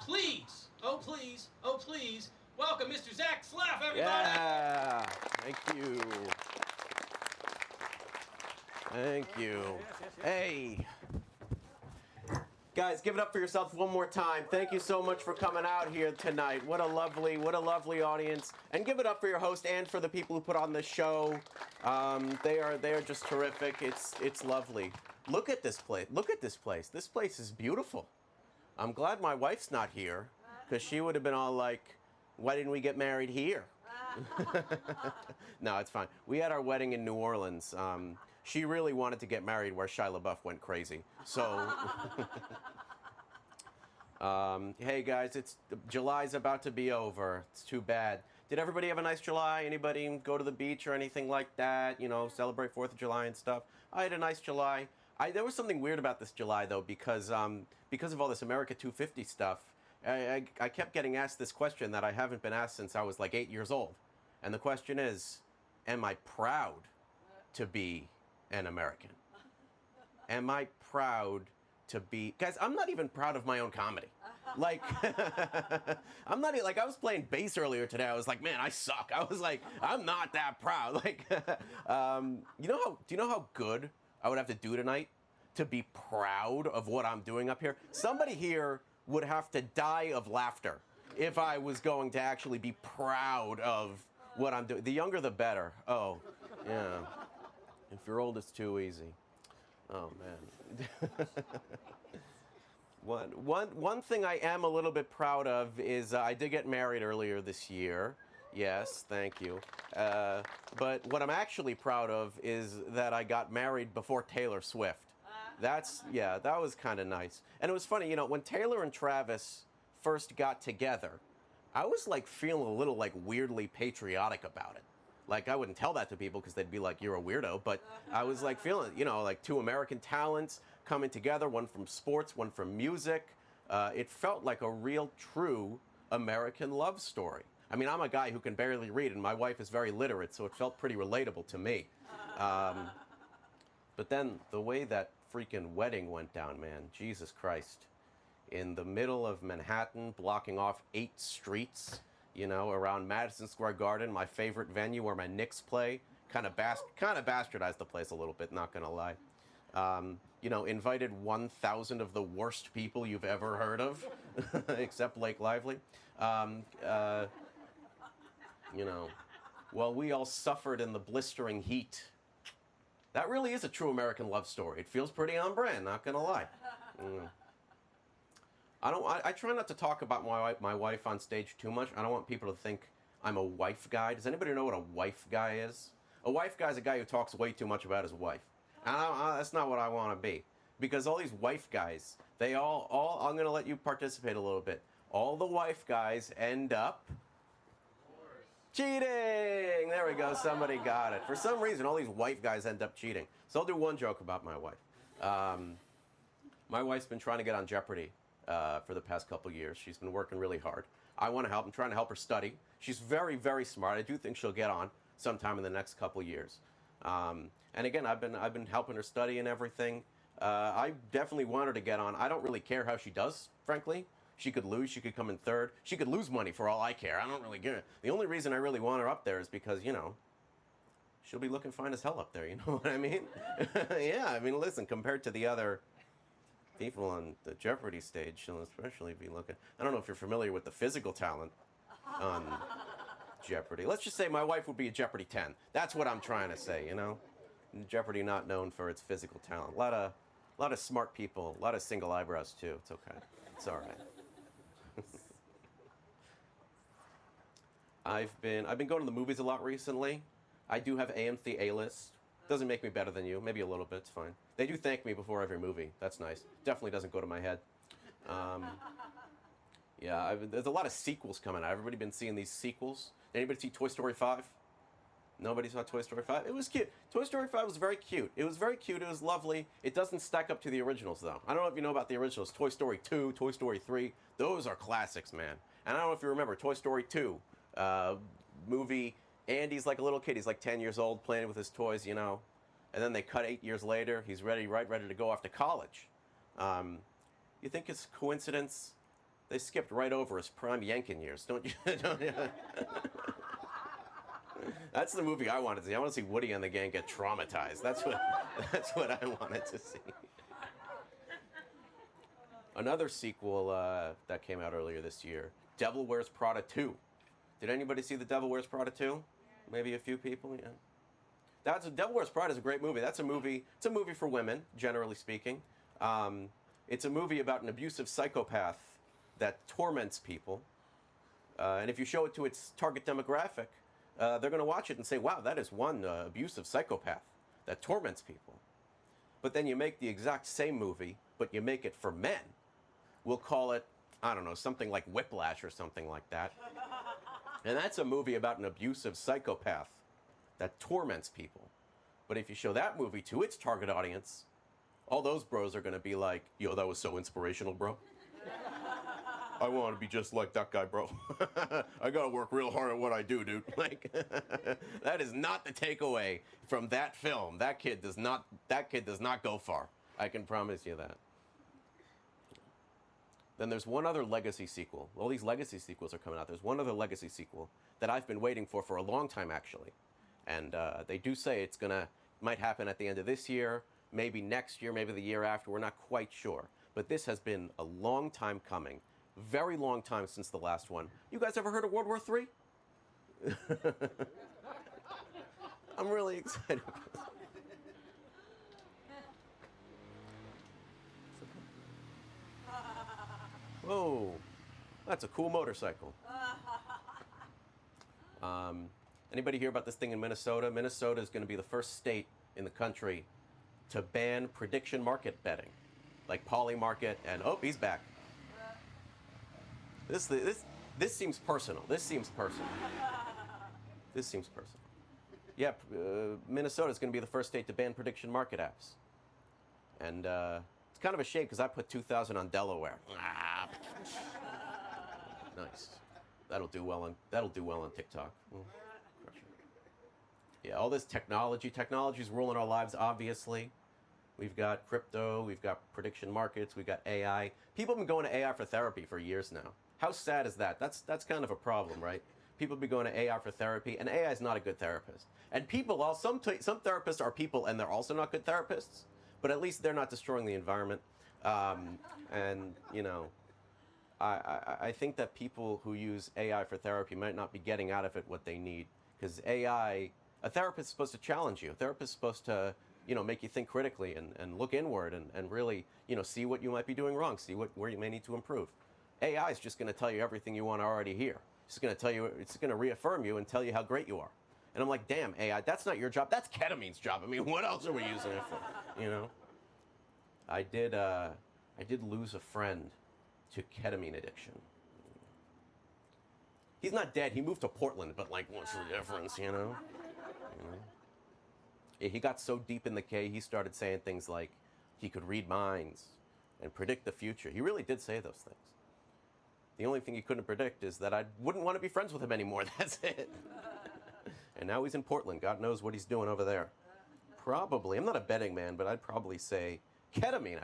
please, oh please, oh please, welcome Mr. Zack Slaff, everybody! Yeah, thank you. Thank you. Hey. Guys, give it up for yourselves one more time. Thank you so much for coming out here tonight. What a lovely audience. And give it up for your host and for the people who put on the show. They are just terrific. It's lovely. Look at this place. Look at this place. This place is beautiful. I'm glad my wife's not here, because she would have been all like, why didn't we get married here? No, it's fine. We had our wedding in New Orleans. She really wanted to get married where Shia LaBeouf went crazy. So, hey guys, July's about to be over. It's too bad. Did everybody have a nice July? Anybody go to the beach or anything like that? You know, celebrate 4th of July and stuff? I had a nice July. There was something weird about this July though, because of all this America 250 stuff. I kept getting asked this question that I haven't been asked since I was like 8 years old. And the question is, am I proud to be an American? Am I proud to be... Guys, I'm not even proud of my own comedy. Like, I'm not... Like, I was playing bass earlier today. I was like, man, I suck. I was like, I'm not that proud. Like, do you know how good I would have to do tonight to be proud of what I'm doing up here? Somebody here would have to die of laughter if I was going to actually be proud of what I'm doing. The younger, the better. Oh, yeah. If you're old, it's too easy. Oh, man. One thing I am a little bit proud of is I did get married earlier this year. Yes, thank you. But what I'm actually proud of is that I got married before Taylor Swift. That was kind of nice. And it was funny, you know, when Taylor and Travis first got together, I was like feeling a little like weirdly patriotic about it. Like, I wouldn't tell that to people because they'd be like, you're a weirdo. But I was like feeling, you know, like two American talents coming together, one from sports, one from music. It felt like a real, true American love story. I mean, I'm a guy who can barely read, and my wife is very literate, so it felt pretty relatable to me. But then the way that freaking wedding went down, man, Jesus Christ. In the middle of Manhattan, blocking off 8 streets, you know, around Madison Square Garden, my favorite venue where my Knicks play. Kind of bastardized the place a little bit, not gonna lie. You know, invited 1,000 of the worst people you've ever heard of, except Blake Lively. You know, while we all suffered in the blistering heat. That really is a true American love story. It feels pretty on brand, not gonna lie. I try not to talk about my wife on stage too much. I don't want people to think I'm a wife guy. Does anybody know what a wife guy is? A wife guy is a guy who talks way too much about his wife. And that's not what I want to be. Because all these wife guys, they all, I'm going to let you participate a little bit. All the wife guys end up cheating. There we go. Somebody got it. For some reason, all these wife guys end up cheating. So I'll do one joke about my wife. My wife's been trying to get on Jeopardy for the past couple years. She's been working really hard. I want to help. I'm trying to help her study. She's very, very smart. I do think she'll get on sometime in the next couple years. And again, I've been helping her study and everything. I definitely want her to get on. I don't really care how she does, frankly. She could lose. She could come in third. She could lose money for all I care. I don't really care. The only reason I really want her up there is because, you know, she'll be looking fine as hell up there. You know what I mean? Yeah, I mean, listen, compared to the other people on the Jeopardy stage, she'll especially be looking... I don't know if you're familiar with the physical talent on Jeopardy. Let's just say my wife would be a Jeopardy 10. That's what I'm trying to say, you know? Jeopardy not known for its physical talent. A lot of smart people, a lot of single eyebrows too. It's okay. It's all right. I've been going to the movies a lot recently. I do have AMC A-list. Doesn't make me better than you. Maybe a little bit. It's fine. They do thank me before every movie. That's nice. Definitely doesn't go to my head. Yeah, there's a lot of sequels coming out. Everybody been seeing these sequels? Anybody see Toy Story 5? Nobody saw Toy Story 5? It was cute. Toy Story 5 was very cute. It was very cute. It was lovely. It doesn't stack up to the originals, though. I don't know if you know about the originals. Toy Story 2, Toy Story 3. Those are classics, man. And I don't know if you remember Toy Story 2 movie. Andy's like a little kid. He's like 10 years old playing with his toys, you know. And then they cut 8 years later. He's ready to go off to college. You think it's coincidence They skipped right over his prime Yankin years, don't you? Don't you? That's the movie I wanted to see. I want to see Woody and the gang get traumatized. That's what I wanted to see. Another sequel that came out earlier this year, Devil Wears Prada 2. Did anybody see The Devil Wears Prada 2? Maybe a few people, yeah. Devil Wears Prada is a great movie. It's a movie for women, generally speaking. It's a movie about an abusive psychopath that torments people. And if you show it to its target demographic, they're going to watch it and say, wow, that is one abusive psychopath that torments people. But then you make the exact same movie, but you make it for men. We'll call it, I don't know, something like Whiplash or something like that. And that's a movie about an abusive psychopath that torments people. But if you show that movie to its target audience, all those bros are going to be like, yo, that was so inspirational, bro. I want to be just like that guy, bro. I got to work real hard at what I do, dude. Like, that is not the takeaway from that film. That kid does not go far. I can promise you that. Then there's one other legacy sequel. All these legacy sequels are coming out. There's one other legacy sequel that I've been waiting for a long time, actually. And they do say might happen at the end of this year, maybe next year, maybe the year after. We're not quite sure. But this has been a long time coming. Very long time since the last one. You guys ever heard of World War III? I'm really excited. Whoa, that's a cool motorcycle. Anybody hear about this thing in Minnesota? Minnesota is going to be the first state in the country to ban prediction market betting, like Polymarket and he's back. This seems personal. This seems personal. Yeah, Minnesota is going to be the first state to ban prediction market apps, and it's kind of a shame because I put 2,000 on Delaware. Nice. That'll do well on TikTok. Yeah, all this technology's ruling our lives. Obviously, we've got crypto, we've got prediction markets, we've got AI. People have been going to AI for therapy for years now. How sad is that? That's kind of a problem, right? People have been going to AI for therapy, and AI is not a good therapist. And some therapists are people, and they're also not good therapists. But at least they're not destroying the environment. And I think that people who use AI for therapy might not be getting out of it what they need, because a therapist is supposed to challenge you. A therapist is supposed to, make you think critically and look inward and really, see what you might be doing wrong, see where you may need to improve. AI is just going to tell you everything you want to already hear. It's going to reaffirm you and tell you how great you are. And I'm like, damn, AI, that's not your job. That's ketamine's job. I mean, what else are we using it for? I did lose a friend to ketamine addiction. He's not dead. He moved to Portland, but like, what's the difference, Yeah, he got so deep in the K, he started saying things like he could read minds and predict the future. He really did say those things. The only thing he couldn't predict is that I wouldn't want to be friends with him anymore. That's it. And now he's in Portland. God knows what he's doing over there. Probably. I'm not a betting man, but I'd probably say ketamine.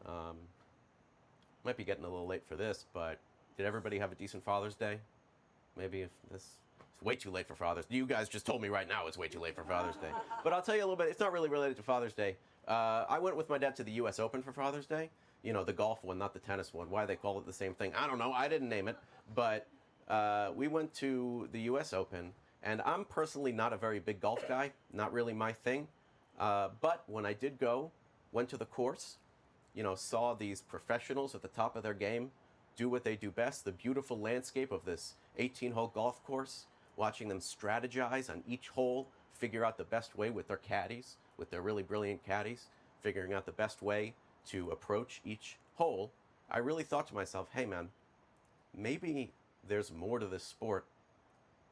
Yeah. Might be getting a little late for this, but did everybody have a decent Father's Day? Maybe if this... It's way too late for Father's Day. You guys just told me right now it's way too late for Father's Day. But I'll tell you a little bit. It's not really related to Father's Day. I went with my dad to the U.S. Open for Father's Day. The golf one, not the tennis one. Why they call it the same thing, I don't know. I didn't name it. But we went to the U.S. Open, and I'm personally not a very big golf guy. Not really my thing. But when I did go, went to the course, saw these professionals at the top of their game do what they do best, the beautiful landscape of this 18-hole golf course, watching them strategize on each hole, figure out the best way with their caddies, with their really brilliant caddies, figuring out the best way to approach each hole. I really thought to myself, hey man, maybe there's more to this sport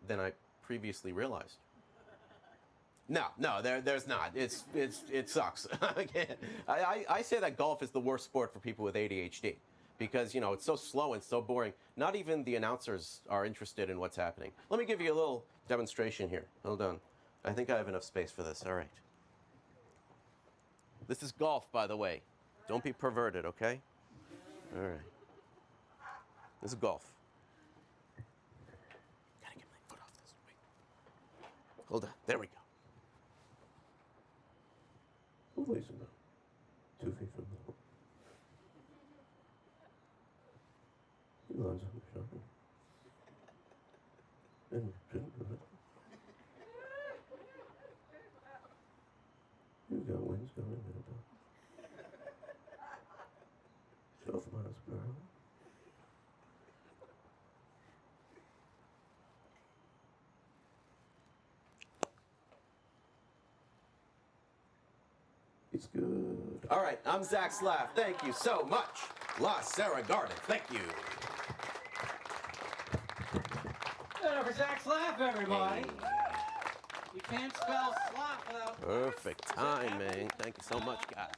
than I previously realized. No, there's not. It sucks. I say that golf is the worst sport for people with ADHD because, it's so slow and so boring. Not even the announcers are interested in what's happening. Let me give you a little demonstration here. Hold on. I think I have enough space for this. All right. This is golf, by the way. Don't be perverted, okay? All right. This is golf. Gotta get my foot off this. Wait. Hold on. There we go. Hopefully it's about 2 feet from the hole. He lines up the shot. And shouldn't do it. He's got wings going in there, though. 12 miles per hour. It's good. All right, I'm Zack Slaff. Thank you so much. Serra Gardens. Thank you. For Zack Slaff, everybody. You can't spell slap without... Perfect timing. Thank you so much, guys.